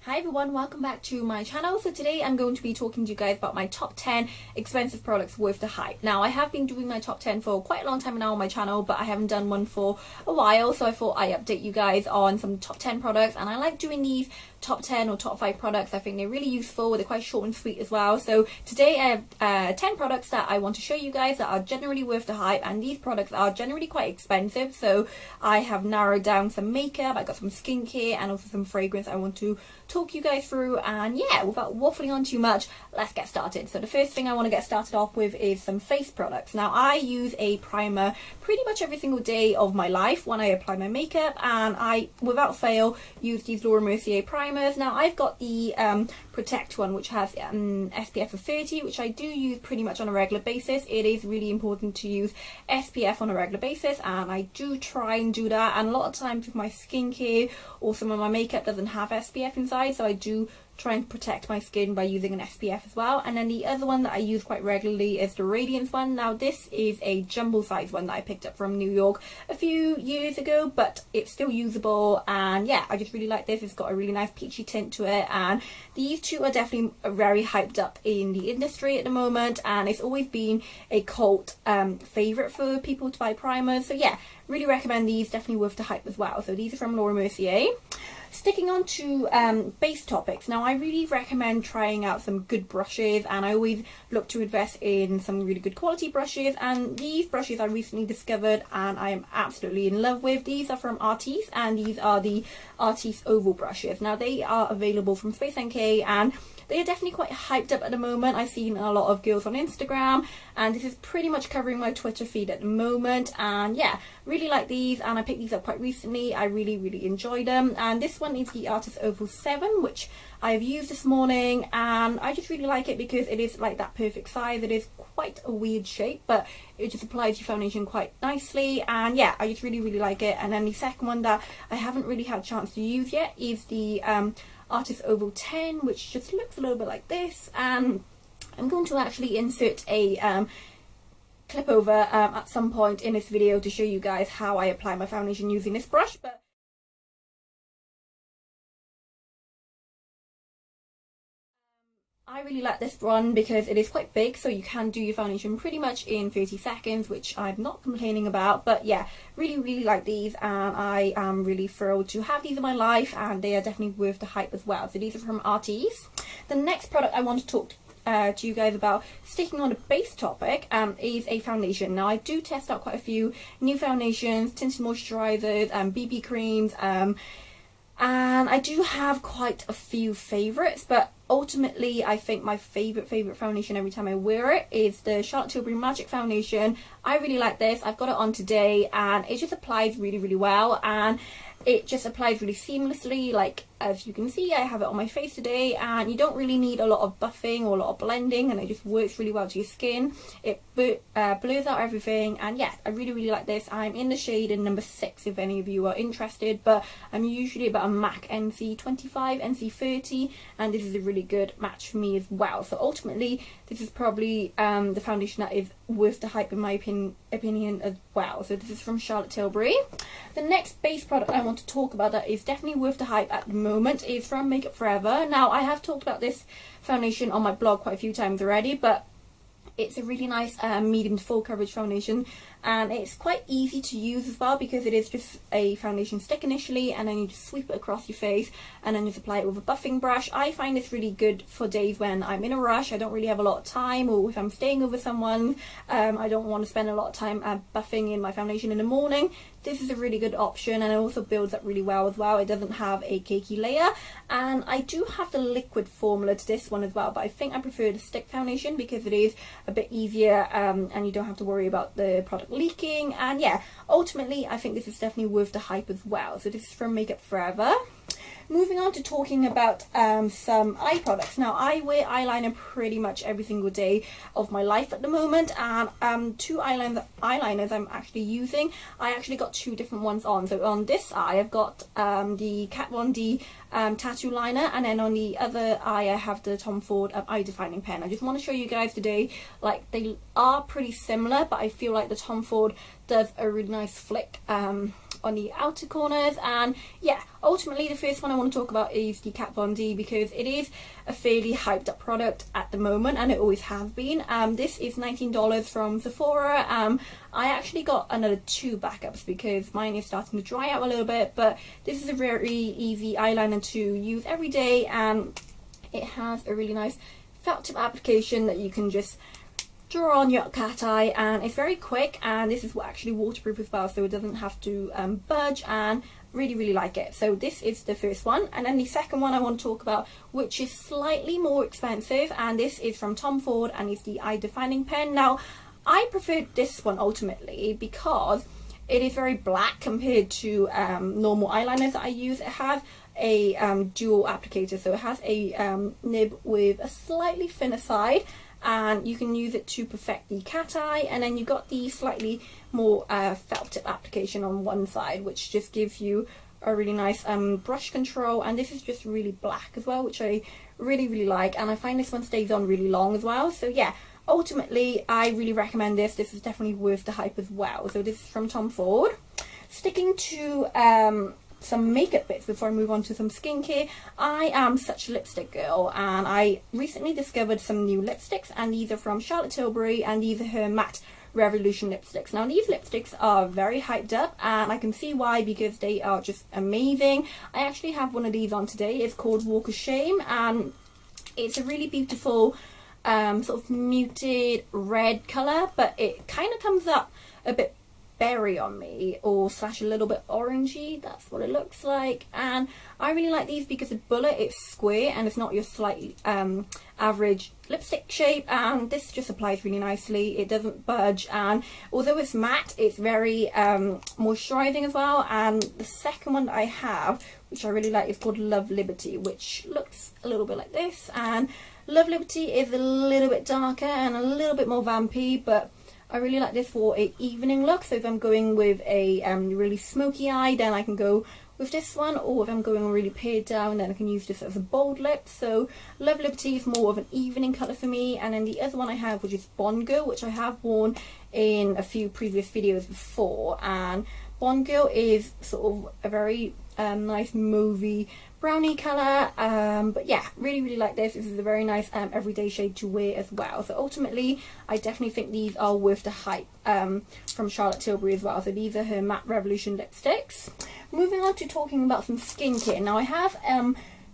Hi everyone, welcome back to my channel. So today I'm going to be talking to you guys about my top 10 expensive products worth the hype. Now I have been doing my top 10 for quite a long time now on my channel, but I haven't done one for a while, so I thought I'd update you guys on some top 10 products. And I like doing these top 10 or top 5 products. I think they're really useful, they're quite short and sweet as well. So today I have 10 products that I want to show you guys that are generally worth the hype, and these products are generally quite expensive. So I have narrowed down some makeup, I got some skincare and also some fragrance I want to talk you guys through. And yeah, without waffling on too much, let's get started. So the first thing I want to get started off with is some face products. Now I use a primer pretty much every single day of my life when I apply my makeup, and I without fail use these Mercier primers. Now I've got the Protect one, which has SPF of 30, which I do use pretty much on a regular basis. It is really important to use SPF on a regular basis, and I do try and do that. And a lot of times with my skincare or some of my makeup doesn't have SPF inside, so I do try and protect my skin by using an SPF as well. And then the other one that I use quite regularly is the Radiance one. Now this is a jumbo size one that I picked up from New York a few years ago, but it's still usable, and yeah, I just really like this. It's got a really nice peachy tint to it, and these two are definitely very hyped up in the industry at the moment, and it's always been a cult favourite for people to buy primers. So yeah, really recommend these, definitely worth the hype as well. So these are from Mercier. Sticking on to base topics, now I really recommend trying out some good brushes, and I always look to invest in some really good quality brushes, and these brushes I recently discovered and I am absolutely in love with. These are from Artis, and these are the Artis oval brushes. Now they are available from Space NK, and they are definitely quite hyped up at the moment. I've seen a lot of girls on Instagram, and this is pretty much covering my Twitter feed at the moment. And yeah, really like these, and I picked these up quite recently. I really enjoyed them. And this one is the Artis Oval 7, which I have used this morning, and I just really like it because it is like that perfect size. It is quite a weird shape, but it just applies your foundation quite nicely, and yeah, I just really like it. And then the second one that I haven't really had a chance to use yet is the Artis Oval 10, which just looks a little bit like this, and I'm going to actually insert a clip over at some point in this video to show you guys how I apply my foundation using this brush. But I really like this one because it is quite big, so you can do your foundation pretty much in 30 seconds, which I'm not complaining about. But yeah, really like these, and I am really thrilled to have these in my life, and they are definitely worth the hype as well. So these are from Artis. The next product I want to talk to you guys about, sticking on a base topic, is a foundation. Now I do test out quite a few new foundations, tinted moisturizers, BB creams, and I do have quite a few favorites, but ultimately I think my favorite foundation every time I wear it is the Charlotte Tilbury Magic foundation. I really like this. I've got it on today, and it just applies really well, and it just applies really seamlessly. Like, as you can see, I have it on my face today, and you don't really need a lot of buffing or a lot of blending, and it just works really well to your skin. It blurs out everything, and yeah, I really like this. I'm in the shade in number 6 if any of you are interested, but I'm usually about a MAC NC25, NC30, and this is a really good match for me as well. So ultimately this is probably the foundation that is worth the hype in my opinion as well. So this is from Charlotte Tilbury. The next base product I want to talk about that is definitely worth the hype at the moment is from Makeup Forever. Now I have talked about this foundation on my blog quite a few times already, but it's a really nice medium to full coverage foundation, and it's quite easy to use as well because it is just a foundation stick initially, and then you just sweep it across your face and then just apply it with a buffing brush. I find this really good for days when I'm in a rush, I don't really have a lot of time, or if I'm staying over someone, I don't want to spend a lot of time buffing in my foundation in the morning. This is a really good option, and it also builds up really well as well. It doesn't have a cakey layer, and I do have the liquid formula to this one as well, but I think I prefer the stick foundation because it is a bit easier, and you don't have to worry about the product leaking. And yeah, ultimately I think this is definitely worth the hype as well. So this is from Makeup Forever. Moving on to talking about some eye products. Now I wear eyeliner pretty much every single day of my life at the moment, and 2 eyeliners I'm actually using. I actually got 2 different ones on. So on this eye I've got the Kat Von D tattoo liner, and then on the other eye I have the Tom Ford eye defining pen. I just want to show you guys today, like, they are pretty similar, but I feel like the Tom Ford does a really nice flick on the outer corners. And yeah, ultimately the first one I want to talk about is the Kat Von D, because it is a fairly hyped up product at the moment, and it always has been. This is $19 from Sephora. I actually got another 2 backups because mine is starting to dry out a little bit, but this is a very easy eyeliner to use every day, and it has a really nice felt tip application that you can just draw on your cat eye, and it's very quick, and this is actually waterproof as well, so it doesn't have to budge, and really like it. So this is the first one. And then the second one I want to talk about, which is slightly more expensive, and this is from Tom Ford, and it's the eye defining pen. Now I preferred this one ultimately because it is very black compared to normal eyeliners that I use. It has a dual applicator, so it has a nib with a slightly thinner side, and you can use it to perfect the cat eye, and then you got the slightly more felt tip application on one side, which just gives you a really nice brush control. And this is just really black as well, which I really like, and I find this one stays on really long as well. So yeah, ultimately I really recommend this. This is definitely worth the hype as well. So this is from Tom Ford. Sticking to some makeup bits before I move on to some skincare. I am such a lipstick girl, and I recently discovered some new lipsticks, and these are from Charlotte Tilbury, and these are her matte Revolution lipsticks. Now these lipsticks are very hyped up, and I can see why, because they are just amazing. I actually have one of these on today. It's called Walk of Shame, and it's a really beautiful sort of muted red colour, but it kind of comes up a bit berry on me, or slash a little bit orangey. That's what it looks like, and I really like these because the bullet is square and it's not your slightly average lipstick shape, and this just applies really nicely. It doesn't budge, and although it's matte, it's very moisturizing as well. And the second one that I have, which I really like, is called Love Liberty, which looks a little bit like this. And Love Liberty is a little bit darker and a little bit more vampy, but I really like this for a evening look. So if I'm going with a really smoky eye, then I can go with this one, or if I'm going really pared down, then I can use this as a bold lip. So Love Liberty is more of an evening colour for me. And then the other one I have, which is Bond Girl, which I have worn in a few previous videos before, and Bond Girl is sort of a very nice mauvey brownie colour, but yeah, really like this. This is a very nice everyday shade to wear as well. So ultimately I definitely think these are worth the hype from Charlotte Tilbury as well. So these are her matte Revolution lipsticks. Moving on to talking about some skincare. Now I have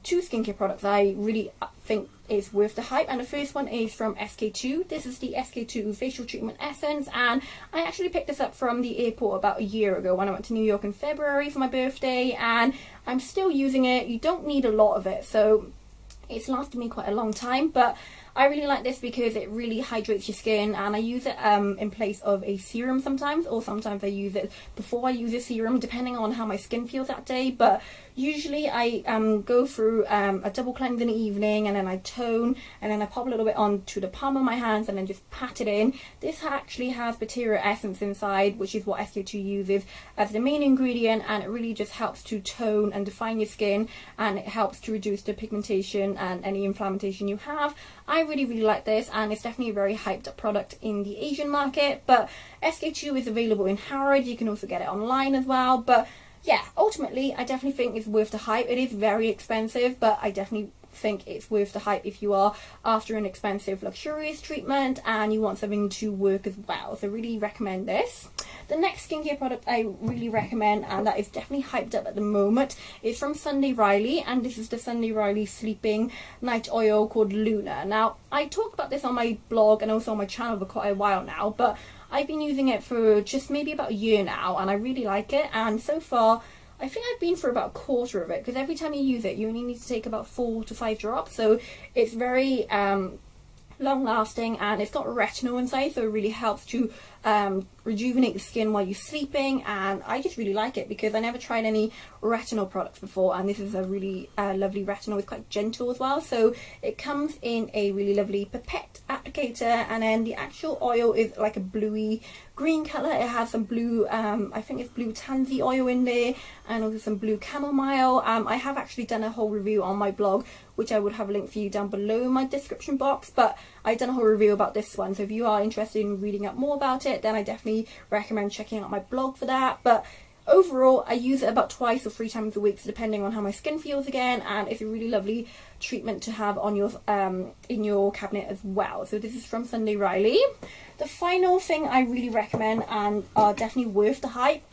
2 skincare products I really think is worth the hype, and the first one is from SK2. This is the SK2 facial treatment essence, and I actually picked this up from the airport about a year ago when I went to New York in February for my birthday, and I'm still using it. You don't need a lot of it, so it's lasted me quite a long time, but I really like this because it really hydrates your skin, and I use it in place of a serum sometimes, or sometimes I use it before I use a serum, depending on how my skin feels that day. But usually I go through a double cleanse in the evening, and then I tone, and then I pop a little bit onto the palm of my hands and then just pat it in. This actually has bacteria essence inside, which is what SK2 uses as the main ingredient, and it really just helps to tone and define your skin, and it helps to reduce the pigmentation and any inflammation you have. I really like this, and it's definitely a very hyped up product in the Asian market, but SK2 is available in Harrods. You can also get it online as well. But yeah, ultimately I definitely think it's worth the hype. It is very expensive, but I definitely think it's worth the hype if you are after an expensive luxurious treatment and you want something to work as well. So really recommend this. The next skincare product I really recommend, and that is definitely hyped up at the moment, is from Sunday Riley, and this is the Sunday Riley Sleeping Night Oil called Luna. Now I talked about this on my blog and also on my channel for quite a while now, but I've been using it for just maybe about a year now, and I really like it. And so far I think I've been for about a quarter of it, because every time you use it you only need to take about 4 to 5 drops, so it's very long lasting, and it's got retinol inside, so it really helps to rejuvenate the skin while you're sleeping. And I just really like it because I never tried any retinol products before, and this is a really lovely retinol. It's quite gentle as well, so it comes in a really lovely pipette applicator, and then the actual oil is like a bluey green colour. It has some blue, I think it's blue tansy oil in there, and also some blue chamomile. I have actually done a whole review on my blog, which I would have a link for you down below in my description box, but I've done a whole review about this one, so if you are interested in reading up more about it, then I definitely recommend checking out my blog for that. But overall I use it about twice or 3 times a week, so depending on how my skin feels again, and it's a really lovely treatment to have on your in your cabinet as well. So this is from Sunday Riley. The final thing I really recommend and are definitely worth the hype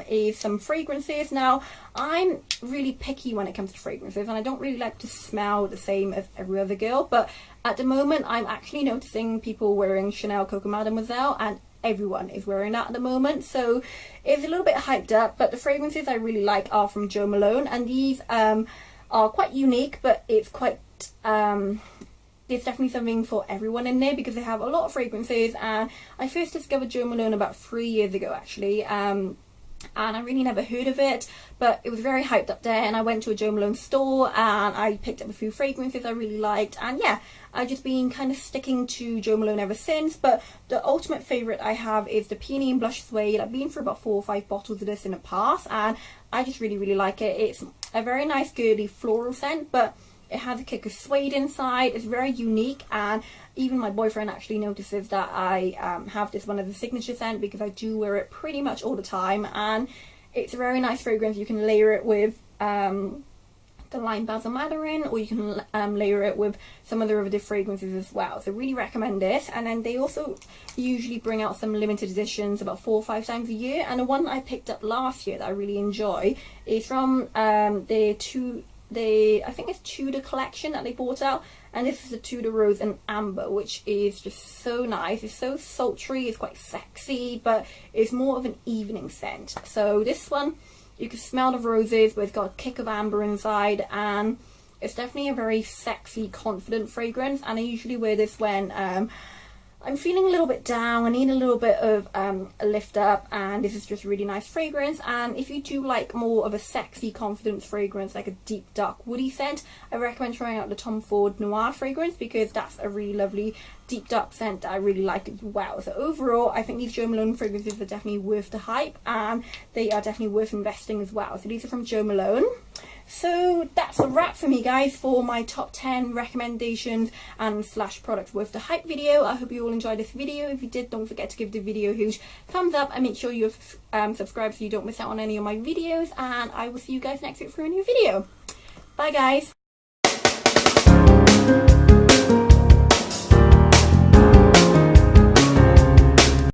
is some fragrances. Now, I'm really picky when it comes to fragrances, and I don't really like to smell the same as every other girl, but at the moment I'm actually noticing people wearing Chanel Coco Mademoiselle, and everyone is wearing that at the moment, so it's a little bit hyped up. But the fragrances I really like are from Jo Malone, and these are quite unique, but it's quite there's definitely something for everyone in there because they have a lot of fragrances. And I first discovered Jo Malone about 3 years ago actually, and I really never heard of it, but it was very hyped up there, and I went to a Jo Malone store and I picked up a few fragrances I really liked, and yeah, I've just been kind of sticking to Jo Malone ever since. But the ultimate favourite I have is the Peony and Blush Suede. I've been through about 4 or 5 bottles of this in the past, and I just really like it. It's a very nice girly floral scent, but it has a kick of suede inside. It's very unique, and even my boyfriend actually notices that I have this one as a signature scent because I do wear it pretty much all the time, and it's a very nice fragrance. You can layer it with the Lime Basil Mandarin, or you can layer it with some other fragrances as well. So really recommend this. And then they also usually bring out some limited editions about 4 or 5 times a year, and the one I picked up last year that I really enjoy is from I think it's Tudor collection that they brought out, and this is the Tudor Rose and Amber, which is just so nice. It's so sultry, it's quite sexy, but it's more of an evening scent. So this one, you can smell the roses, but it's got a kick of amber inside, and it's definitely a very sexy, confident fragrance. And I usually wear this when I'm feeling a little bit down, I need a little bit of a lift up, and this is just a really nice fragrance. And if you do like more of a sexy confidence fragrance, like a deep dark woody scent, I recommend trying out the Tom Ford Noir fragrance because that's a really lovely deep dark scent that I really like as well. So overall, I think these Jo Malone fragrances are definitely worth the hype, and they are definitely worth investing as well. So these are from Jo Malone. So that's a wrap for me, guys, for my top 10 recommendations and slash products worth the hype video. I hope you all enjoyed this video. If you did, don't forget to give the video a huge thumbs up, and make sure you subscribe so you don't miss out on any of my videos, and I will see you guys next week for a new video. Bye guys.